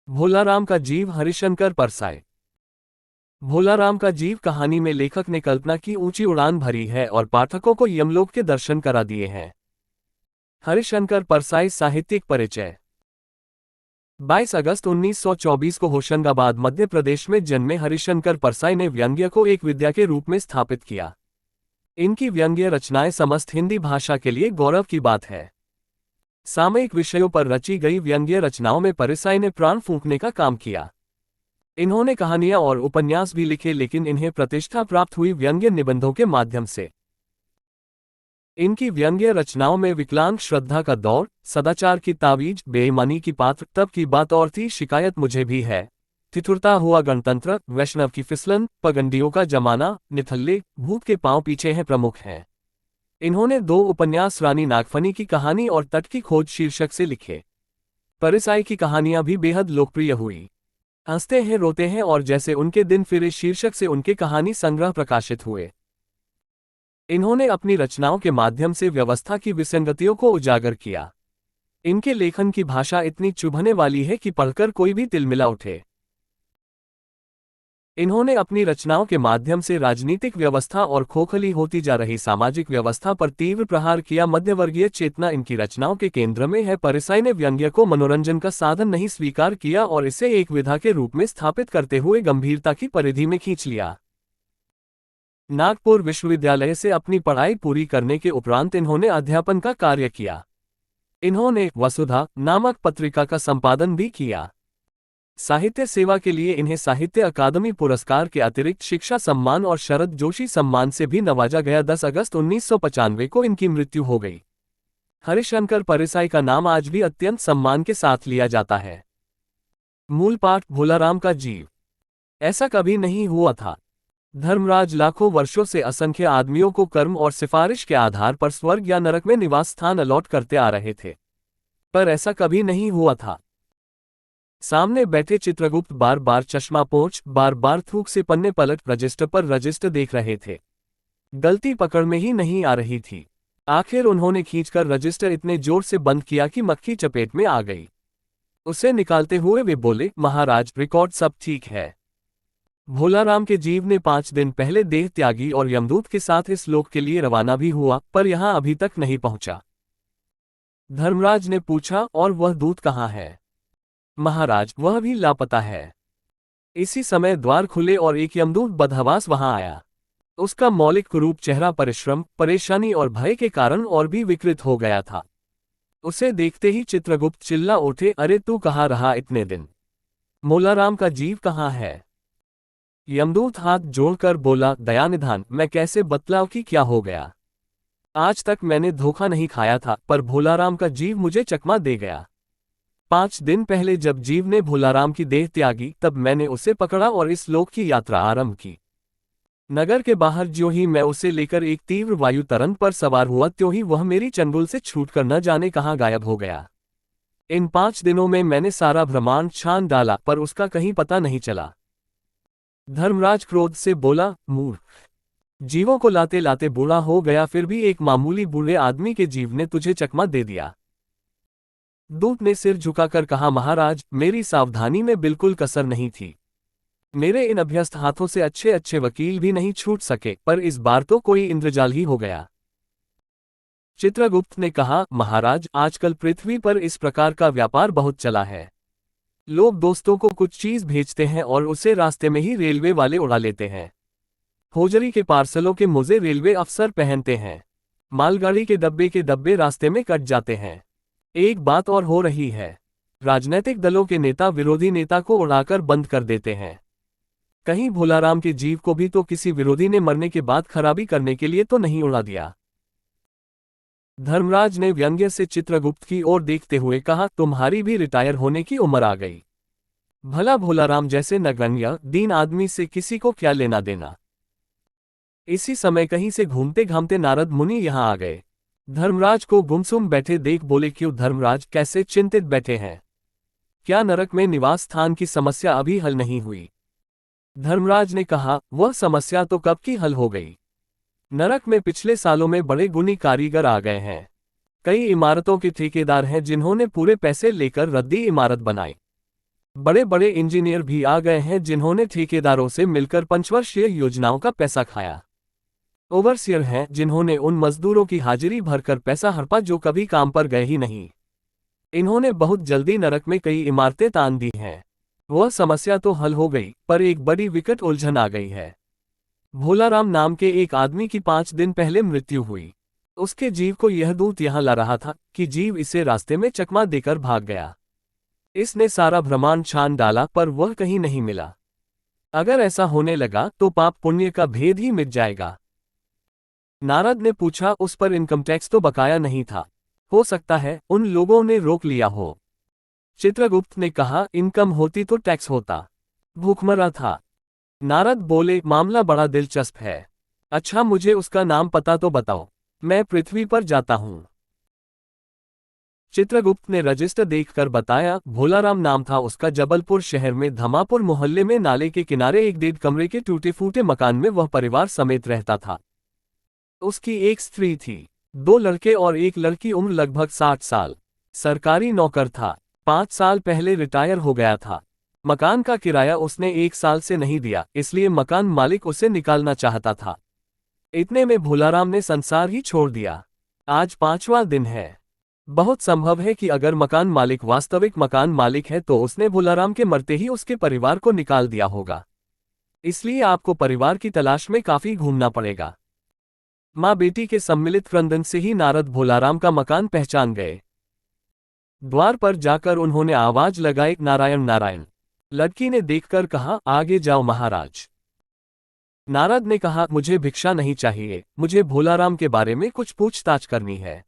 भोलाराम का जीव हरिशंकर परसाई। भोलाराम का जीव कहानी में लेखक ने कल्पना की ऊंची उड़ान भरी है और पाठकों को यमलोक के दर्शन करा दिए हैं। हरिशंकर परसाई साहित्यिक परिचय। 22 अगस्त 1924 को होशंगाबाद मध्य प्रदेश में जन्मे हरिशंकर परसाई ने व्यंग्य को एक विद्या के रूप में स्थापित किया। इनकी व्यंग्य रचनाएं समस्त हिंदी भाषा के लिए गौरव की बात है। सामयिक विषयों पर रची गई व्यंग्य रचनाओं में परसाई ने प्राण फूंकने का काम किया। इन्होंने कहानियां और उपन्यास भी लिखे, लेकिन इन्हें प्रतिष्ठा प्राप्त हुई व्यंग्य निबंधों के माध्यम से। इनकी व्यंग्य रचनाओं में विकलांग श्रद्धा का दौर, सदाचार की तावीज, बेईमानी की पात्र, तब की बात और थी शिकायत मुझे भी है, ठिठुरता हुआ गणतंत्र, वैष्णव की फिसलन, पगंडियों का जमाना, निथल्ले, भूत के पांव पीछे हैं प्रमुख हैं। इन्होंने 2 उपन्यास रानी नागफनी की कहानी और तट की खोज शीर्षक से लिखे। परसाई की कहानियां भी बेहद लोकप्रिय हुई। हंसते हैं रोते हैं और जैसे उनके दिन फिरे शीर्षक से उनके कहानी संग्रह प्रकाशित हुए। इन्होंने अपनी रचनाओं के माध्यम से व्यवस्था की विसंगतियों को उजागर किया। इनके लेखन की भाषा इतनी चुभने वाली है कि पढ़कर कोई भी तिलमिला उठे। इन्होंने अपनी रचनाओं के माध्यम से राजनीतिक व्यवस्था और खोखली होती जा रही सामाजिक व्यवस्था पर तीव्र प्रहार किया। मध्यवर्गीय चेतना इनकी रचनाओं के केंद्र में है। परसाई ने व्यंग्य को मनोरंजन का साधन नहीं स्वीकार किया और इसे एक विधा के रूप में स्थापित करते हुए गंभीरता की परिधि में खींच लिया। नागपुर विश्वविद्यालय से अपनी पढ़ाई पूरी करने के उपरांत इन्होंने अध्यापन का कार्य किया। इन्होंने वसुधा नामक पत्रिका का संपादन भी किया। साहित्य सेवा के लिए इन्हें साहित्य अकादमी पुरस्कार के अतिरिक्त शिक्षा सम्मान और शरद जोशी सम्मान से भी नवाजा गया। 10 अगस्त 1995 को इनकी मृत्यु हो गई। हरिशंकर परसाई का नाम आज भी अत्यंत सम्मान के साथ लिया जाता है। मूल पाठ। भोलाराम का जीव। ऐसा कभी नहीं हुआ था। धर्मराज लाखों वर्षों से असंख्य आदमियों को कर्म और सिफारिश के आधार पर स्वर्ग या नरक में निवास स्थान अलॉट करते आ रहे थे, पर ऐसा कभी नहीं हुआ था। सामने बैठे चित्रगुप्त बार बार चश्मा पोंछ, बार बार थूक से पन्ने पलट रजिस्टर पर रजिस्टर देख रहे थे। गलती पकड़ में ही नहीं आ रही थी। आखिर उन्होंने खींचकर रजिस्टर इतने जोर से बंद किया कि मक्खी चपेट में आ गई। उसे निकालते हुए वे बोले, महाराज रिकॉर्ड सब ठीक है। भोलाराम के जीव ने 5 दिन पहले देह त्यागी और यमदूत के साथ इस लोक के लिए रवाना भी हुआ, पर यहां अभी तक नहीं पहुंचा। धर्मराज ने पूछा, और वह दूत कहाँ है? महाराज वह भी लापता है। इसी समय द्वार खुले और एक यमदूत बदहवास वहां आया। उसका मौलिक रूप चेहरा परिश्रम, परेशानी और भय के कारण और भी विकृत हो गया था। उसे देखते ही चित्रगुप्त चिल्ला उठे, अरे तू कहाँ रहा इतने दिन? भोलाराम का जीव कहाँ है? यमदूत हाथ जोड़कर बोला, दयानिधान मैं कैसे बतलाऊं कि क्या हो गया। आज तक मैंने धोखा नहीं खाया था, पर भोलाराम का जीव मुझे चकमा दे गया। 5 दिन पहले जब जीव ने भोलाराम की देह त्यागी, तब मैंने उसे पकड़ा और इस लोक की यात्रा आरंभ की। नगर के बाहर ज्यों ही मैं उसे लेकर एक तीव्र वायु तरंग पर सवार हुआ, त्यों ही वह मेरी चंगुल से छूटकर न जाने कहाँ गायब हो गया। इन 5 दिनों में मैंने सारा ब्रह्मांड छान डाला, पर उसका कहीं पता नहीं चला। धर्मराज क्रोध से बोला, मूर्ख, जीवों को लाते लाते बूढ़ा हो गया, फिर भी एक मामूली बूढ़े आदमी के जीव ने तुझे चकमा दे दिया। दूत ने सिर झुकाकर कहा, महाराज मेरी सावधानी में बिल्कुल कसर नहीं थी। मेरे इन अभ्यस्त हाथों से अच्छे अच्छे वकील भी नहीं छूट सके, पर इस बार तो कोई इंद्रजाल ही हो गया। चित्रगुप्त ने कहा, महाराज आजकल पृथ्वी पर इस प्रकार का व्यापार बहुत चला है। लोग दोस्तों को कुछ चीज भेजते हैं और उसे रास्ते में ही रेलवे वाले उड़ा लेते हैं। होजरी के पार्सलों के मोजे रेलवे अफसर पहनते हैं। मालगाड़ी के डब्बे रास्ते में कट जाते हैं। एक बात और हो रही है, राजनीतिक दलों के नेता विरोधी नेता को उड़ाकर बंद कर देते हैं। कहीं भोलाराम के जीव को भी तो किसी विरोधी ने मरने के बाद खराबी करने के लिए तो नहीं उड़ा दिया। धर्मराज ने व्यंग्य से चित्रगुप्त की ओर देखते हुए कहा, तुम्हारी भी रिटायर होने की उम्र आ गई। भला भोलाराम जैसे नगण्य दीन आदमी से किसी को क्या लेना देना। इसी समय कहीं से घूमते घामते नारद मुनि यहां आ गए। धर्मराज को गुमसुम बैठे देख बोले, क्यों धर्मराज कैसे चिंतित बैठे हैं? क्या नरक में निवास स्थान की समस्या अभी हल नहीं हुई? धर्मराज ने कहा, वह समस्या तो कब की हल हो गई। नरक में पिछले सालों में बड़े गुणी कारीगर आ गए हैं। कई इमारतों के ठेकेदार हैं जिन्होंने पूरे पैसे लेकर रद्दी इमारत बनाई। बड़े बड़े इंजीनियर भी आ गए हैं जिन्होंने ठेकेदारों से मिलकर 5 वर्षीय योजनाओं का पैसा खाया। ओवरसियर हैं जिन्होंने उन मजदूरों की हाजिरी भरकर पैसा हड़पा जो कभी काम पर गए ही नहीं। इन्होंने बहुत जल्दी नरक में कई इमारतें तान दी हैं। वह समस्या तो हल हो गई, पर एक बड़ी विकट उलझन आ गई है। भोलाराम नाम के एक आदमी की 5 दिन पहले मृत्यु हुई। उसके जीव को यह दूत यहां ला रहा था कि जीव इसे रास्ते में चकमा देकर भाग गया। इसने सारा ब्रह्मांड छान डाला पर वह कहीं नहीं मिला। अगर ऐसा होने लगा तो पाप पुण्य का भेद ही मिट जाएगा। नारद ने पूछा, उस पर इनकम टैक्स तो बकाया नहीं था? हो सकता है उन लोगों ने रोक लिया हो। चित्रगुप्त ने कहा, इनकम होती तो टैक्स होता। भूखमरा था। नारद बोले, मामला बड़ा दिलचस्प है। अच्छा, मुझे उसका नाम पता तो बताओ, मैं पृथ्वी पर जाता हूं। चित्रगुप्त ने रजिस्टर देखकर बताया, भोलाराम नाम था उसका। जबलपुर शहर में धमापुर मोहल्ले में नाले के किनारे एक 1.5 कमरे के टूटे फूटे मकान में वह परिवार समेत रहता था। उसकी एक स्त्री थी, 2 लड़के और एक लड़की। उम्र लगभग 60 साल। सरकारी नौकर था। 5 साल पहले रिटायर हो गया था। मकान का किराया उसने 1 साल से नहीं दिया, इसलिए मकान मालिक उसे निकालना चाहता था। इतने में भोलाराम ने संसार ही छोड़ दिया। आज 5वां दिन है। बहुत संभव है कि अगर मकान मालिक वास्तविक मकान मालिक है तो उसने भोलाराम के मरते ही उसके परिवार को निकाल दिया होगा। इसलिए आपको परिवार की तलाश में काफी घूमना पड़ेगा। माँ बेटी के सम्मिलित क्रंदन से ही नारद भोलाराम का मकान पहचान गए। द्वार पर जाकर उन्होंने आवाज लगाई, नारायण नारायण। लड़की ने देखकर कहा, आगे जाओ महाराज। नारद ने कहा, मुझे भिक्षा नहीं चाहिए, मुझे भोलाराम के बारे में कुछ पूछताछ करनी है।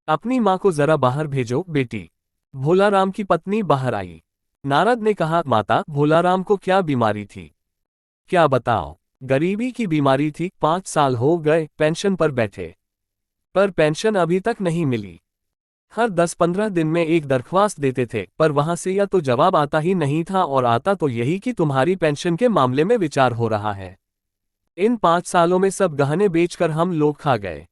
अपनी माँ को जरा बाहर भेजो बेटी। भोलाराम की पत्नी बाहर आई। नारद ने कहा, माता, भोलाराम को क्या बीमारी थी? क्या बताओ? गरीबी की बीमारी थी। 5 साल हो गए पेंशन पर बैठे, पर पेंशन अभी तक नहीं मिली। हर 10-15 दिन में एक दरख्वास्त देते थे, पर वहां से या तो जवाब आता ही नहीं था और आता तो यही कि तुम्हारी पेंशन के मामले में विचार हो रहा है। इन 5 सालों में सब गहने बेचकर हम लोग खा गए,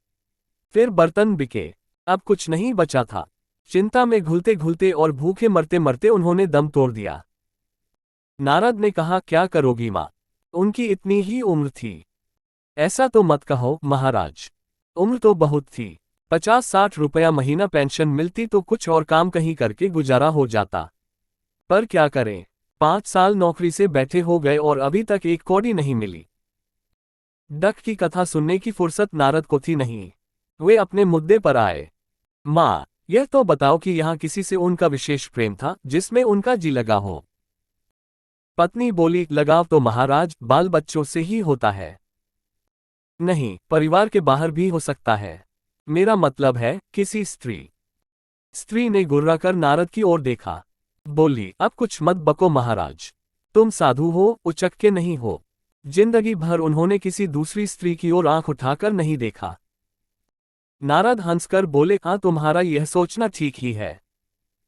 फिर बर्तन बिके, अब कुछ नहीं बचा था। चिंता में घुलते घुलते और भूखे मरते मरते उन्होंने दम तोड़ दिया। नारद ने कहा, क्या करोगी माँ? उनकी इतनी ही उम्र थी। ऐसा तो मत कहो महाराज, उम्र तो बहुत थी। 50-60 रुपया महीना पेंशन मिलती तो कुछ और काम कहीं करके गुजारा हो जाता, पर क्या करें, 5 साल नौकरी से बैठे हो गए और अभी तक एक कौड़ी नहीं मिली। डक की कथा सुनने की फुर्सत नारद को थी नहीं। वे अपने मुद्दे पर आए। माँ, यह तो बताओ कि यहाँ किसी से उनका विशेष प्रेम था जिसमें उनका जी लगा हो? पत्नी बोली, लगाव तो महाराज बाल बच्चों से ही होता है। नहीं, परिवार के बाहर भी हो सकता है। मेरा मतलब है किसी स्त्री। स्त्री ने गुर्राकर नारद की ओर देखा। बोली, अब कुछ मत बको महाराज, तुम साधु हो, उचक्के नहीं हो। जिंदगी भर उन्होंने किसी दूसरी स्त्री की ओर आंख उठाकर नहीं देखा। नारद हंसकर बोले, हाँ, तुम्हारा यह सोचना ठीक ही है।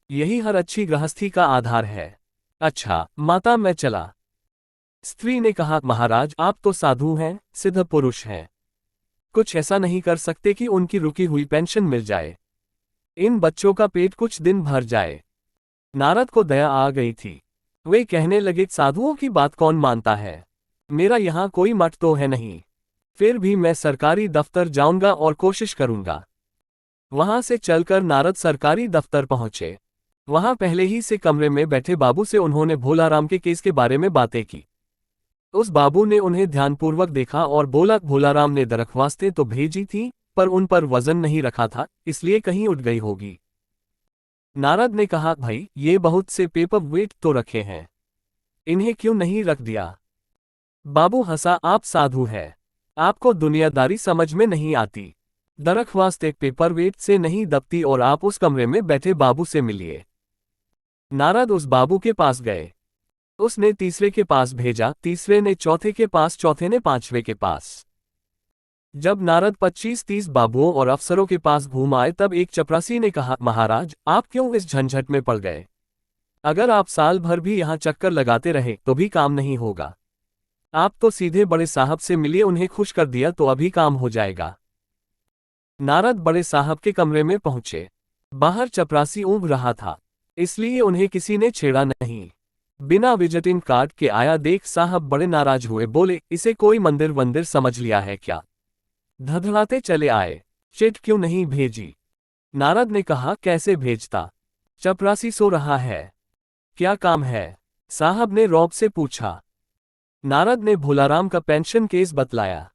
यही हर अच्छी गृहस्थी का आधार है। अच्छा माता, मैं चला। स्त्री ने कहा, महाराज आप तो साधु हैं, सिद्ध पुरुष हैं, कुछ ऐसा नहीं कर सकते कि उनकी रुकी हुई पेंशन मिल जाए, इन बच्चों का पेट कुछ दिन भर जाए। नारद को दया आ गई थी। वे कहने लगे, साधुओं की बात कौन मानता है? मेरा यहाँ कोई मठ तो है नहीं, फिर भी मैं सरकारी दफ्तर जाऊंगा और कोशिश करूंगा। वहां से चलकर नारद सरकारी दफ्तर पहुंचे। वहां पहले ही से कमरे में बैठे बाबू से उन्होंने भोलाराम के केस के बारे में बातें की। उस बाबू ने उन्हें ध्यानपूर्वक देखा और बोला, भोलाराम ने दरख्वास्तें तो भेजी थी, पर उन पर वजन नहीं रखा था, इसलिए कहीं उठ गई होगी। नारद ने कहा, भाई ये बहुत से पेपर वेट तो रखे हैं, इन्हें क्यों नहीं रख दिया? बाबू हंसा, आप साधु है, आपको दुनियादारी समझ में नहीं आती। दरख्वास्त एक पेपर वेट से नहीं दबती और आप उस कमरे में बैठे बाबू से मिलिए। नारद उस बाबू के पास गए। उसने तीसरे के पास भेजा, तीसरे ने चौथे के पास, चौथे ने पांचवे के पास। जब नारद 25-30 बाबुओं और अफसरों के पास घूम आए तब एक चपरासी ने कहा, महाराज आप क्यों इस झंझट में पड़ गए? अगर आप साल भर भी यहाँ चक्कर लगाते रहे तो भी काम नहीं होगा। आप तो सीधे बड़े साहब से मिलिए, उन्हें खुश कर दिया तो अभी काम हो जाएगा। नारद बड़े साहब के कमरे में पहुंचे। बाहर चपरासी ऊँघ रहा था, इसलिए उन्हें किसी ने छेड़ा नहीं। बिना विजिटिंग कार्ड के आया देख साहब बड़े नाराज हुए, बोले इसे कोई मंदिर वंदिर समझ लिया है क्या? धधड़ाते चले आए। चिट क्यों नहीं भेजी? नारद ने कहा कैसे भेजता, चपरासी सो रहा है। क्या काम है? साहब ने रौब से पूछा। नारद ने भोलाराम का पेंशन केस बतलाया।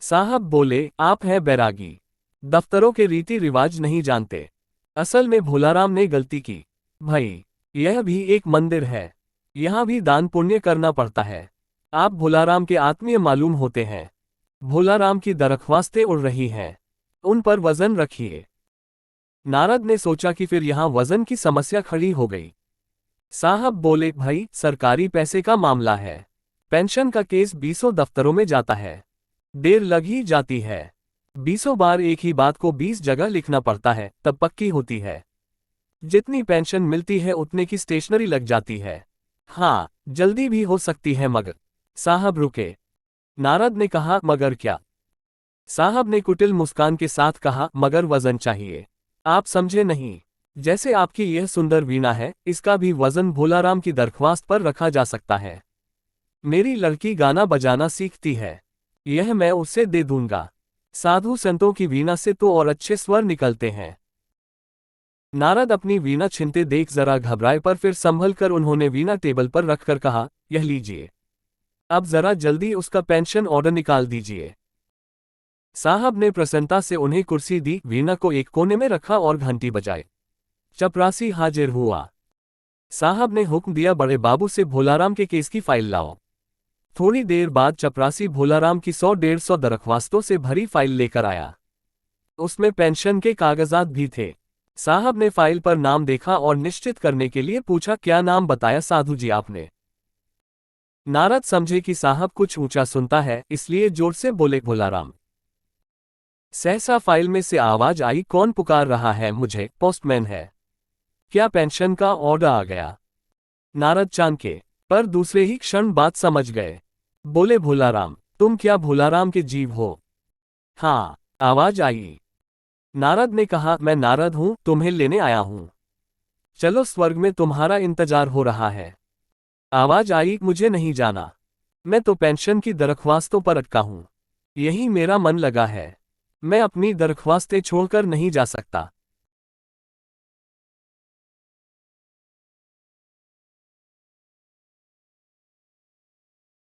साहब बोले आप हैं बैरागी, दफ्तरों के रीति रिवाज नहीं जानते। असल में भोलाराम ने गलती की भाई, यह भी एक मंदिर है, यहां भी दान पुण्य करना पड़ता है। आप भोलाराम के आत्मीय मालूम होते हैं। भोलाराम की दरख्वास्तें उड़ रही हैं, उन पर वजन रखिए। नारद ने सोचा कि फिर यहां वजन की समस्या खड़ी हो गई। साहब बोले भाई सरकारी पैसे का मामला है, पेंशन का केस 20 दफ्तरों में जाता है, देर लग ही जाती है। 20 बार एक ही बात को 20 जगह लिखना पड़ता है, तब पक्की होती है। जितनी पेंशन मिलती है उतने की स्टेशनरी लग जाती है। हाँ जल्दी भी हो सकती है मगर। साहब रुके। नारद ने कहा मगर क्या? साहब ने कुटिल मुस्कान के साथ कहा मगर वजन चाहिए। आप समझे नहीं, जैसे आपकी यह सुंदर वीणा है, इसका भी वजन भोलाराम की दरख्वास्त पर रखा जा सकता है। मेरी लड़की गाना बजाना सीखती है, यह मैं उसे दे दूंगा। साधु संतों की वीणा से तो और अच्छे स्वर निकलते हैं। नारद अपनी वीणा छीनते देख जरा घबराए, पर फिर संभल कर उन्होंने वीणा टेबल पर रखकर कहा यह लीजिए, अब जरा जल्दी उसका पेंशन ऑर्डर निकाल दीजिए। साहब ने प्रसन्नता से उन्हें कुर्सी दी, वीणा को एक कोने में रखा और घंटी बजाई। चपरासी हाजिर हुआ। साहब ने हुक्म दिया बड़े बाबू से भोलाराम के केस की फाइल लाओ। थोड़ी देर बाद चपरासी भोलाराम की 100-150 दरख्वास्तों से भरी फाइल लेकर आया। उसमें पेंशन के कागजात भी थे। साहब ने फाइल पर नाम देखा और निश्चित करने के लिए पूछा क्या नाम बताया साधु जी आपने? नारद समझे कि साहब कुछ ऊंचा सुनता है, इसलिए जोर से बोले भोलाराम। सहसा फाइल में से आवाज आई कौन पुकार रहा है मुझे? पोस्टमैन है। क्या पेंशन का ऑर्डर आ गया? नारद चाणके, पर दूसरे ही क्षण बात समझ गए। बोले भोलाराम, तुम क्या भोलाराम के जीव हो? हाँ, आवाज आई। नारद ने कहा मैं नारद हूं, तुम्हें लेने आया हूं। चलो स्वर्ग में तुम्हारा इंतजार हो रहा है। आवाज आई मुझे नहीं जाना, मैं तो पेंशन की दरख्वास्तों पर अटका हूं, यही मेरा मन लगा है, मैं अपनी दरख्वास्तें छोड़कर नहीं जा सकता।